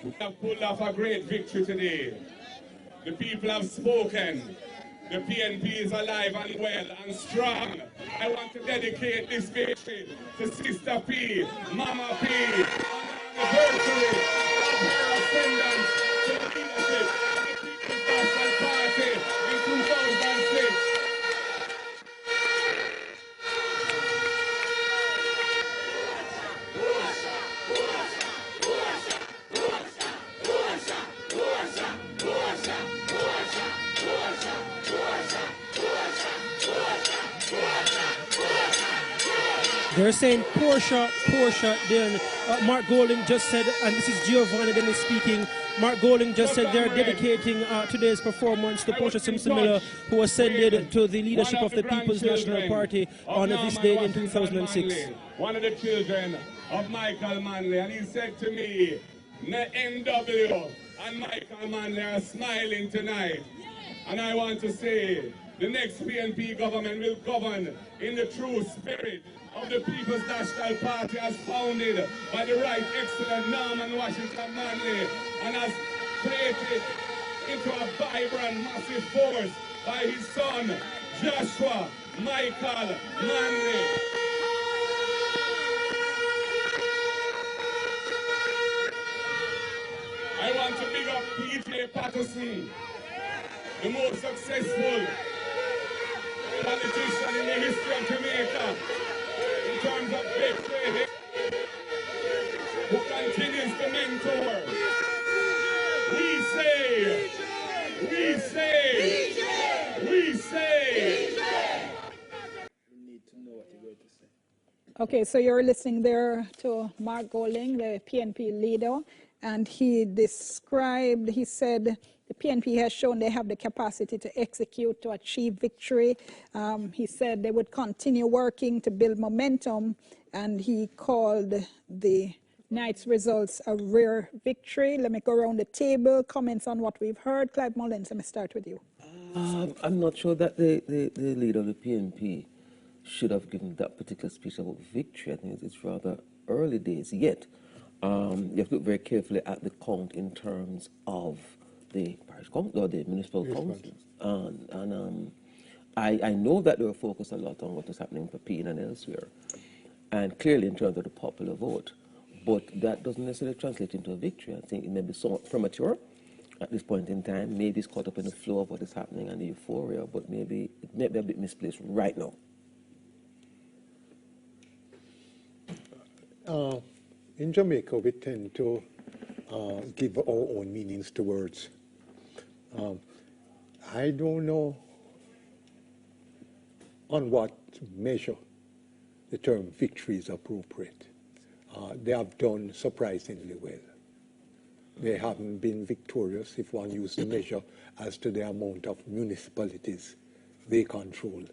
We have pulled off a great victory today. The people have spoken. The PNP is alive and well and strong. I want to dedicate this victory to Sister P, Mama P, on the anniversary of her ascendance to the leadership of the People's National Party in 2006. They're saying Portia, then Mark Golding just said, and this is Giovanni Dennis speaking, Mark Golding just said they're dedicating today's performance to Portia Simpson Miller, who ascended to the leadership of the People's National Party on this date in 2006. One of the children of Michael Manley, and he said to me, NW and Michael Manley are smiling tonight. And I want to say, the next PNP government will govern in the true spirit of the People's National Party as founded by the Right Excellent Norman Washington Manley and as created into a vibrant, massive force by his son, Joshua Michael Manley. I want to big up PJ Patterson, the most successful politician in the history of Jamaica in terms of victory, who continues to mentor. We say. We need to know what you're going to say. Okay, so you're listening there to Mark Golding, the PNP leader, and he said, the PNP has shown they have the capacity to execute, to achieve victory. He said they would continue working to build momentum, and he called the night's results a rare victory. Let me go around the table, comments on what we've heard. Clive Mullins, let me start with you. I'm not sure that the leader of the PNP should have given that particular speech about victory. I think it's rather early days yet. You have to look very carefully at the count in terms of the parish council or the municipal councils. And I know that they were focused a lot on what was happening for PN and elsewhere, and clearly in terms of the popular vote. But that doesn't necessarily translate into a victory. I think it may be somewhat premature at this point in time. Maybe it's caught up in the flow of what is happening and the euphoria, but maybe it may be a bit misplaced right now. In Jamaica, we tend to give our own meanings to words. I don't know on what measure the term victory is appropriate. They have done surprisingly well. They haven't been victorious if one uses the measure as to the amount of municipalities they control.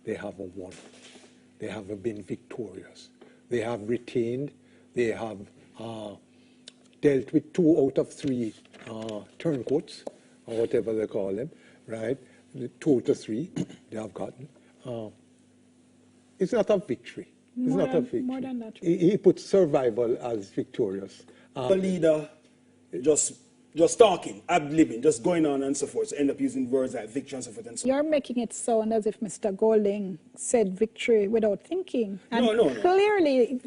They haven't won. They haven't been victorious. They have retained, they have dealt with 2 out of 3 turncoats, or whatever they call them, right? 2 to 3 they have gotten. It's not a victory. It's not a victory. More than that. He puts survival as victorious. The leader just talking, ad-libbing, just going on and so forth, so end up using words like victory and so forth and so You're making it sound as if Mr. Golding said victory without thinking. And no. Clearly,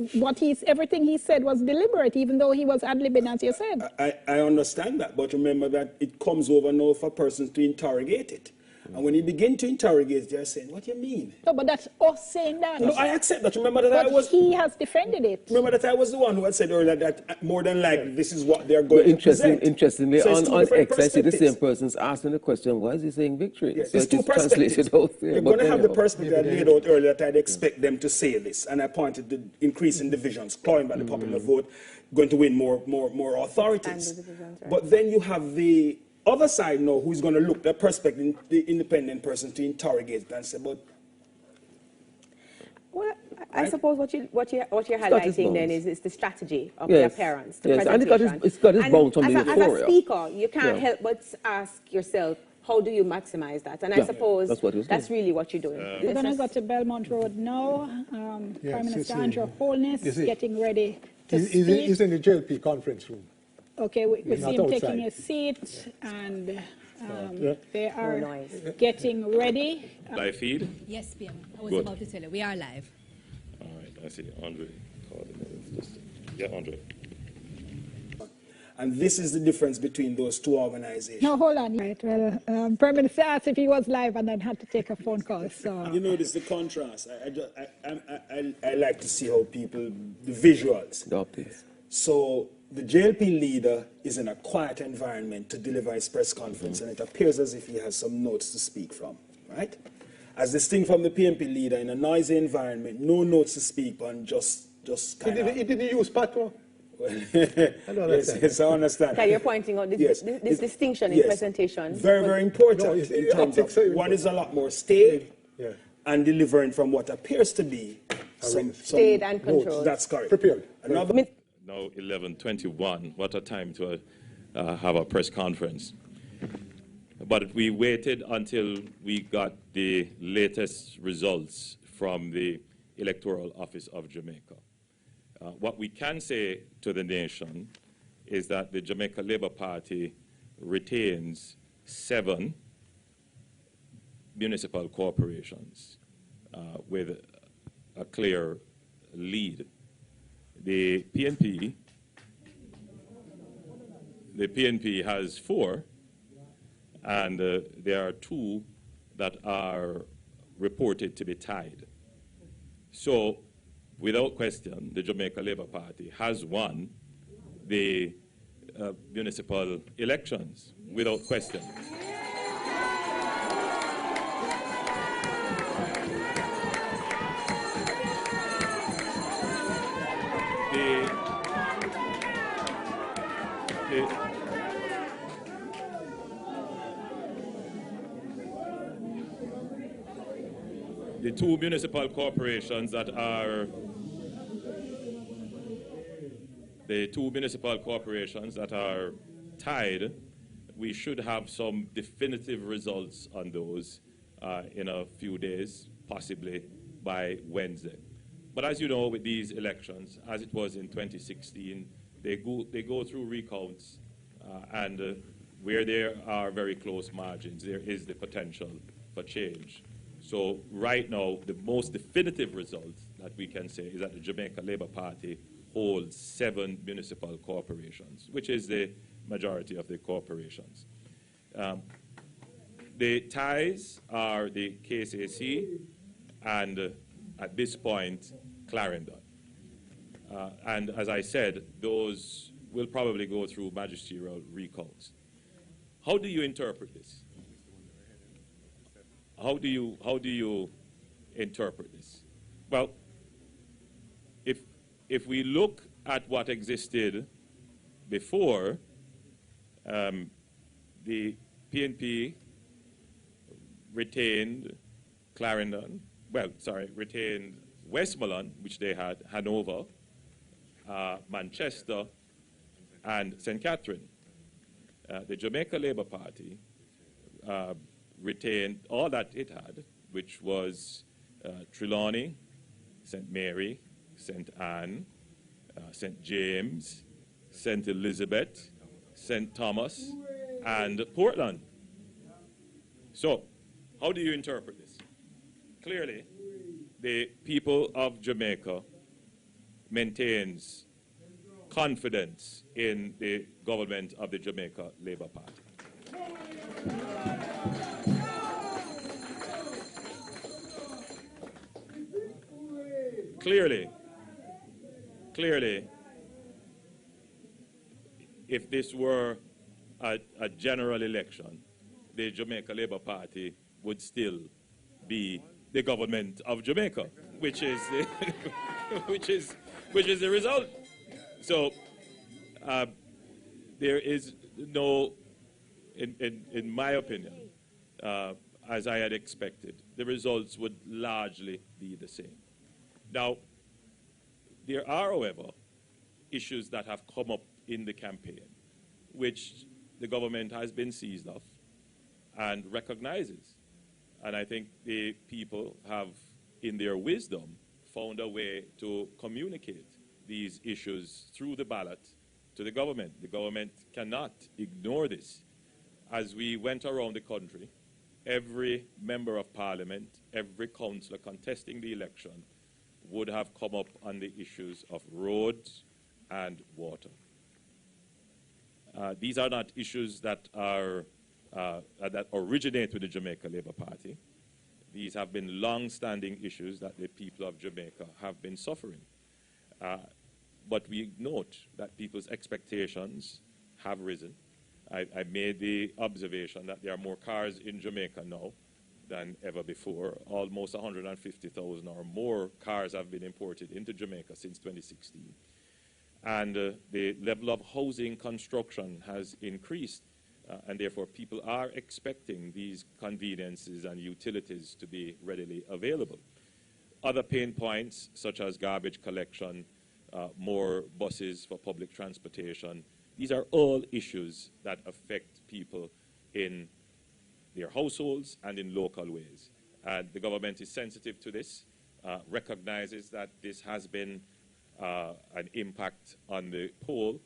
everything he said was deliberate, even though he was ad-libbing, as you said. I understand that, but remember that it comes over now for persons to interrogate it. And when you begin to interrogate, they're saying, what do you mean? No, but that's us saying that. No, I accept that. Remember that but he has defended it. Remember that I was the one who had said earlier that more than likely this is what they're going to present. Interestingly, so on X, I see the same person's asking the question, why is he saying victory? Yeah, so it's 2 perspectives. You're going to have the perspective I laid out earlier that I'd expect them to say this. And I pointed to the increase in divisions, clawing by the popular vote, going to win more authorities. Right. But then you have the other side now who's going to look the perspective, the independent person to interrogate and say, but well, I suppose what you're highlighting then is the strategy of the appearance, the presentation. And it's got its bounds on the euphoria. As a speaker, you can't help but ask yourself, how do you maximize that? And I suppose that's really what you're doing. We're going to go to Belmont Road now. Prime Minister Andrew Holness getting ready to speak. He's in the JLP conference room. Okay, we see him outside. taking a seat, and Yeah. they are noise. getting ready. Live feed? Yes, PM. I was Good. about to tell you. We are live. All right, I see. Andre. Yeah, Andre. And this is the difference between those two organizations. No, hold on. Right, well, Prime Minister asked if he was live and then had to take a phone call, so. You notice the contrast. I like to see how people, the visuals. The optics. So the JLP leader is in a quiet environment to deliver his press conference, and it appears as if he has some notes to speak from, right? As distinct from the PNP leader in a noisy environment, no notes to speak on, just kind of. He didn't use patois. I don't understand. Yes, I understand. Okay, you're pointing out this, this distinction in yes. presentation. Very, very important No, in terms of one is a lot more staid and delivering from what appears to be some staid and controlled. That's correct. Prepared. Another. Now 11:21. What a time to have a press conference. But we waited until we got the latest results from the Electoral Office of Jamaica. What we can say to the nation is that the Jamaica Labour Party retains 7 municipal corporations with a clear lead. The PNP has 4, and there are 2 that are reported to be tied. So, without question, the Jamaica Labour Party has won the municipal elections, without question. The 2 municipal corporations that are tied, we should have some definitive results on those in a few days, possibly by Wednesday. But as you know, with these elections, as it was in 2016, they go through recounts, and where there are very close margins, there is the potential for change. So right now, the most definitive result that we can say is that the Jamaica Labour Party holds 7 municipal corporations, which is the majority of the corporations. The ties are the KCAC and, at this point, Clarendon. And as I said, those will probably go through magisterial recounts. How do you interpret this? How do you interpret this? Well, if we look at what existed before, the PNP retained Clarendon, retained Westmoreland, which they had, Hanover, Manchester, and St. Catherine. The Jamaica Labour Party retained all that it had, which was Trelawney, St. Mary, St. Anne, St. James, St. Elizabeth, St. Thomas, and Portland. So, how do you interpret this? Clearly, the people of Jamaica maintains confidence in the government of the Jamaica Labour Party. Clearly, if this were a general election, the Jamaica Labour Party would still be the government of Jamaica, which is the which is the result. So there is no, in my opinion, as I had expected, the results would largely be the same. Now, there are, however, issues that have come up in the campaign, which the government has been seized of and recognizes. And I think the people have, in their wisdom, found a way to communicate these issues through the ballot to the government. The government cannot ignore this. As we went around the country, every member of parliament, every councillor contesting the election would have come up on the issues of roads and water. These are not issues that originate with the Jamaica Labour Party. These have been long-standing issues that the people of Jamaica have been suffering. But we note that people's expectations have risen. I made the observation that there are more cars in Jamaica now than ever before. Almost 150,000 or more cars have been imported into Jamaica since 2016. And the level of housing construction has increased, and therefore people are expecting these conveniences and utilities to be readily available. Other pain points, such as garbage collection, more buses for public transportation, these are all issues that affect people in their households and in local ways. And the government is sensitive to this, recognizes that this has been an impact on the poll,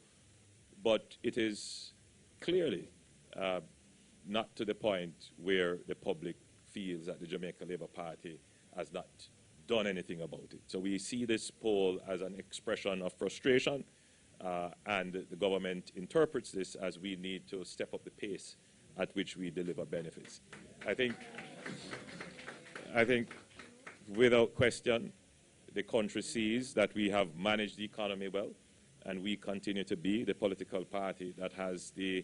but it is clearly not to the point where the public feels that the Jamaica Labour Party has not done anything about it. So we see this poll as an expression of frustration, and the government interprets this as we need to step up the pace at which we deliver benefits. I think without question, the country sees that we have managed the economy well, and we continue to be the political party that has the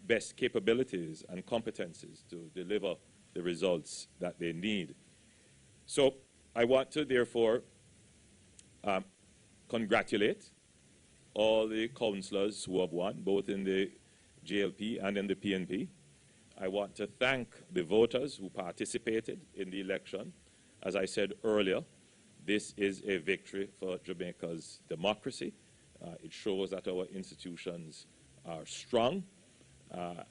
best capabilities and competencies to deliver the results that they need. So I want to therefore congratulate all the councillors who have won, both in the JLP and in the PNP. I want to thank the voters who participated in the election. As I said earlier, this is a victory for Jamaica's democracy. It shows that our institutions are strong.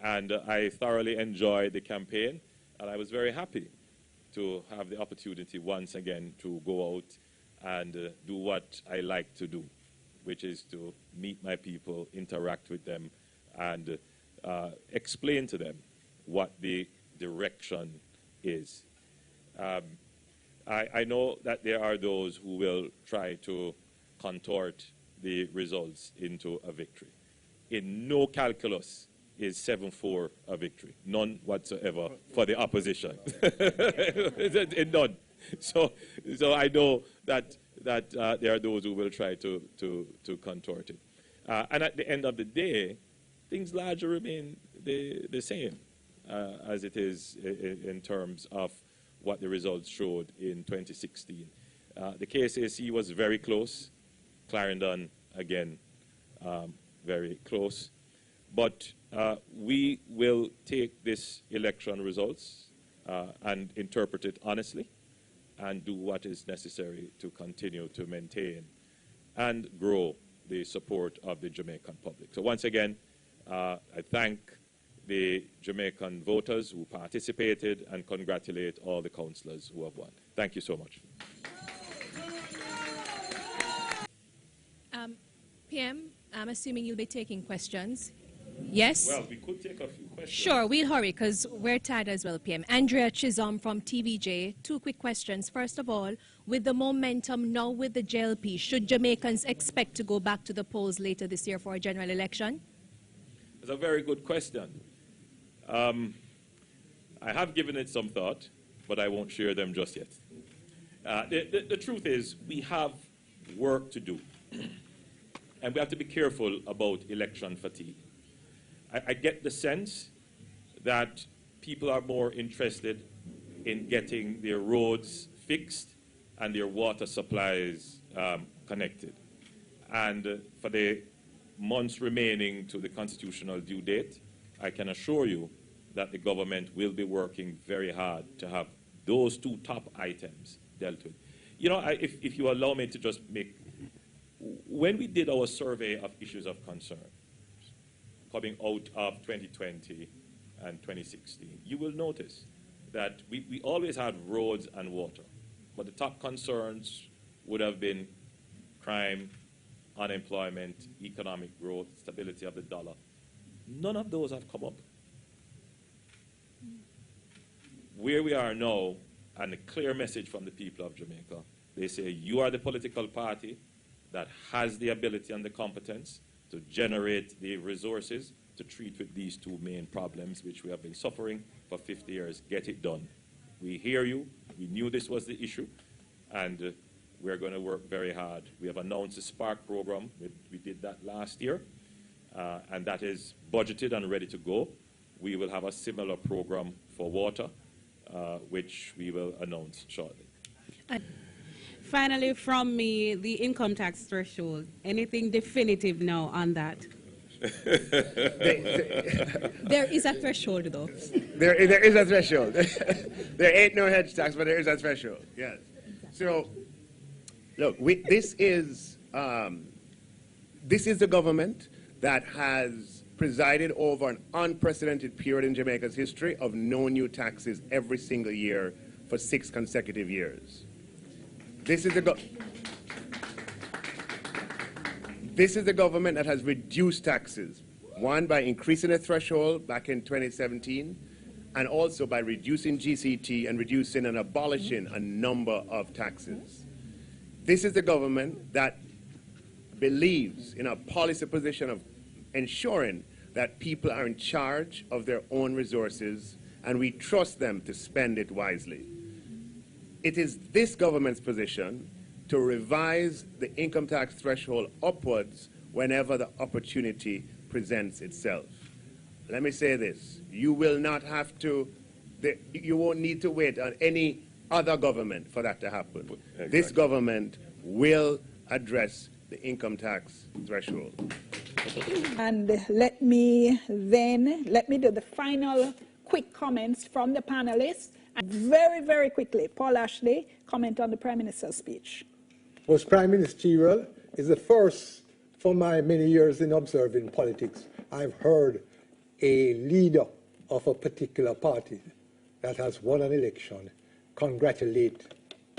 And I thoroughly enjoyed the campaign, and I was very happy to have the opportunity once again to go out and do what I like to do, which is to meet my people, interact with them, and explain to them what the direction is. I know that there are those who will try to contort the results into a victory. In no calculus is 7-4 a victory. None whatsoever for the opposition. None. So I know that there are those who will try to contort it. And at the end of the day, things largely remain the same as it is in terms of what the results showed in 2016. The KSAC was very close. Clarendon, again, very close. But we will take this election results and interpret it honestly and do what is necessary to continue to maintain and grow the support of the Jamaican public. So once again, I thank the Jamaican voters who participated and congratulate all the councillors who have won. Thank you so much. PM, I'm assuming you'll be taking questions. Yes? Well, we could take a few questions. Sure, we'll hurry because we're tired as well, PM. Andrea Chisholm from TVJ. 2 quick questions. First of all, with the momentum now with the JLP, should Jamaicans expect to go back to the polls later this year for a general election? That's a very good question. I have given it some thought, but I won't share them just yet. The truth is, we have work to do. And we have to be careful about election fatigue. I get the sense that people are more interested in getting their roads fixed and their water supplies connected. And for the months remaining to the constitutional due date, I can assure you that the government will be working very hard to have those 2 top items dealt with. You know, if you allow me to just make, when we did our survey of issues of concern, coming out of 2020 and 2016, you will notice that we always had roads and water, but the top concerns would have been crime, unemployment, economic growth, stability of the dollar. None of those have come up. Where we are now, and a clear message from the people of Jamaica, they say you are the political party that has the ability and the competence to generate the resources to treat with these two main problems which we have been suffering for 50 years. Get it done. We hear you. We knew this was the issue, and we're going to work very hard. We have announced the Spark program. We did that last year, and that is budgeted and ready to go. We will have a similar program for water, which we will announce shortly. Finally, from me, the income tax threshold. Anything definitive now on that? There is a threshold, though. There is a threshold. There ain't no hedge tax, but there is a threshold. Yes. So, look, this is the government that has presided over an unprecedented period in Jamaica's history of no new taxes every single year for 6 consecutive years. This is the government that has reduced taxes, one, by increasing the threshold back in 2017, and also by reducing GCT and reducing and abolishing a number of taxes. This is the government that believes in a policy position of ensuring that people are in charge of their own resources, and we trust them to spend it wisely. It is this government's position to revise the income tax threshold upwards whenever the opportunity presents itself. Let me say this, you will not have to, you won't need to wait on any other government for that to happen. Exactly. This government will address the income tax threshold. And let me do the final quick comments from the panelists. And very, very quickly, Paul Ashley, comment on the Prime Minister's speech. Was Prime Ministerial is the first for my many years in observing politics. I've heard a leader of a particular party that has won an election congratulate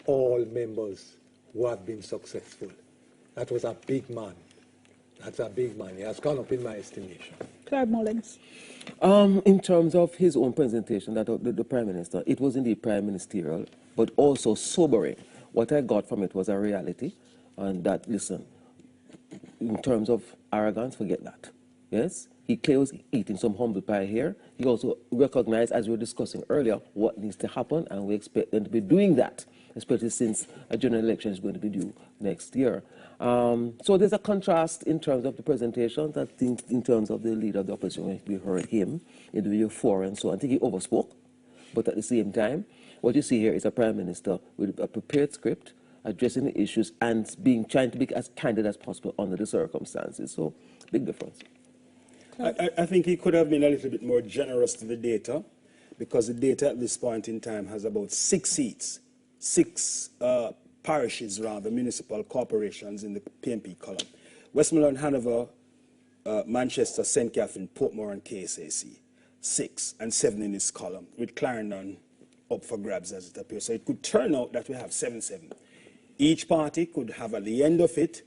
all members who have been successful. That was a big man. That's a big man. He has gone up in my estimation. Claude Mullins. In terms of his own presentation, that the Prime Minister, it was indeed Prime Ministerial, but also sobering. What I got from it was a reality, and that, listen, in terms of arrogance, forget that. Yes? He clearly was eating some humble pie here. He also recognized, as we were discussing earlier, what needs to happen, and we expect them to be doing that, especially since a general election is going to be due next year. So there's a contrast in terms of the presentations. I think in terms of the leader of the opposition, we heard him in the euphoria and so on. I think he overspoke, but at the same time, what you see here is a Prime Minister with a prepared script, addressing the issues and trying to be as candid as possible under the circumstances. So, big difference. I think he could have been a little bit more generous to the data, because the data at this point in time has about 6 seats, 6 parishes, rather, municipal corporations in the PNP column. Westmoreland, Hanover, Manchester, St. Catherine, Portmore, and KSAC, 6 and 7 in this column, with Clarendon up for grabs as it appears. So it could turn out that we have 7-7. Each party could have at the end of it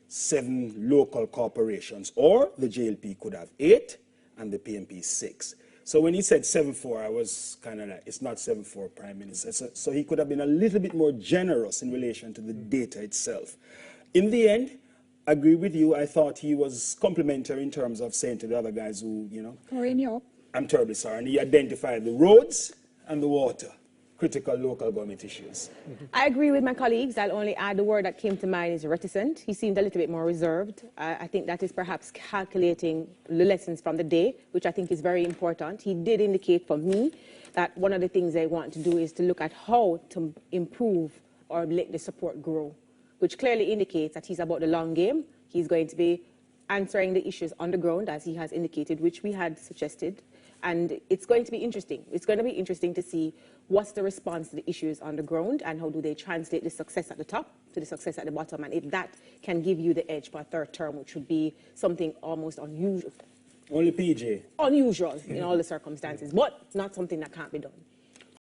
7 local corporations, or the JLP could have 8 and the PNP 6. So when he said 7-4, I was kind of like, it's not 7-4, Prime Minister. So he could have been a little bit more generous in relation to the data itself. In the end, I agree with you. I thought he was complimentary in terms of saying to the other guys who, you know, I'm terribly sorry. And he identified the roads and the water, critical local government issues. I agree with my colleagues. I'll only add the word that came to mind is reticent. He seemed a little bit more reserved. I think that is perhaps calculating the lessons from the day, which I think is very important. He did indicate for me that one of the things they want to do is to look at how to improve or let the support grow, which clearly indicates that he's about the long game. He's going to be answering the issues on the ground, as he has indicated, which we had suggested. And it's going to be interesting. It's going to be interesting to see what's the response to the issues on the ground and how do they translate the success at the top to the success at the bottom. And if that can give you the edge for a 3rd term, which would be something almost unusual. Only PJ. Unusual in all the circumstances, but not something that can't be done.